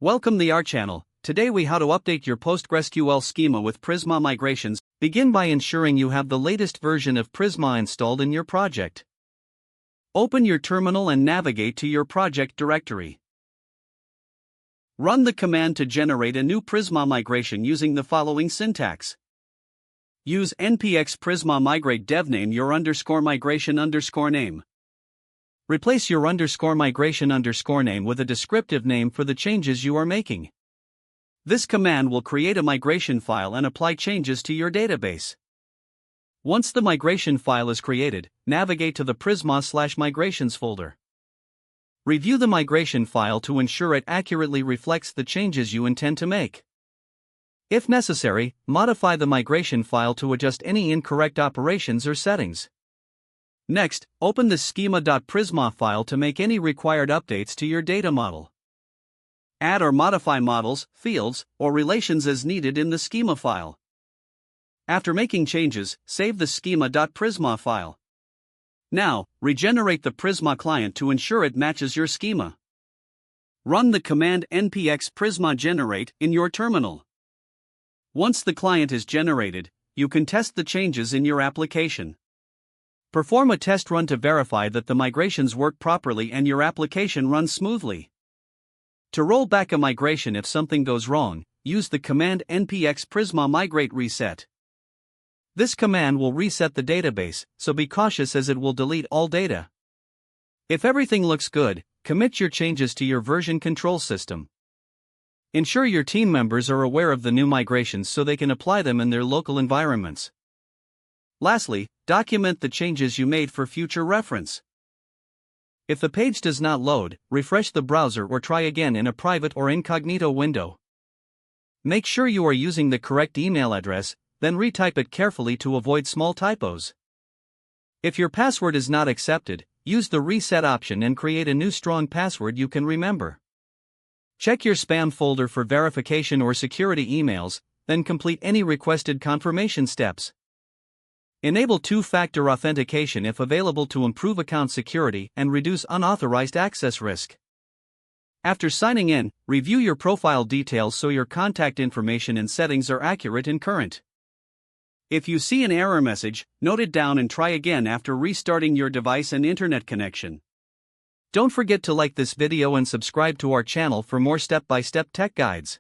Welcome to our channel. Today we how to update your PostgreSQL schema with Prisma migrations. Begin by ensuring you have the latest version of Prisma installed in your project. Open your terminal and navigate to your project directory. Run the command to generate a new Prisma migration using the following syntax. Use npx prisma migrate devname your _migration _name. Replace your _migration _name with a descriptive name for the changes you are making. This command will create a migration file and apply changes to your database. Once the migration file is created, navigate to the Prisma/migrations folder. Review the migration file to ensure it accurately reflects the changes you intend to make. If necessary, modify the migration file to adjust any incorrect operations or settings. Next, open the schema.prisma file to make any required updates to your data model. Add or modify models, fields, or relations as needed in the schema file. After making changes, save the schema.prisma file. Now, regenerate the Prisma client to ensure it matches your schema. Run the command npx prisma generate in your terminal. Once the client is generated, you can test the changes in your application. Perform a test run to verify that the migrations work properly and your application runs smoothly. To roll back a migration if something goes wrong, use the command npx prisma migrate reset. This command will reset the database, so be cautious as it will delete all data. If everything looks good, commit your changes to your version control system. Ensure your team members are aware of the new migrations so they can apply them in their local environments. Lastly, document the changes you made for future reference. If the page does not load, refresh the browser or try again in a private or incognito window. Make sure you are using the correct email address, then retype it carefully to avoid small typos. If your password is not accepted, use the reset option and create a new strong password you can remember. Check your spam folder for verification or security emails, then complete any requested confirmation steps. Enable two-factor authentication if available to improve account security and reduce unauthorized access risk. After signing in, review your profile details so your contact information and settings are accurate and current. If you see an error message, note it down and try again after restarting your device and internet connection. Don't forget to like this video and subscribe to our channel for more step-by-step tech guides.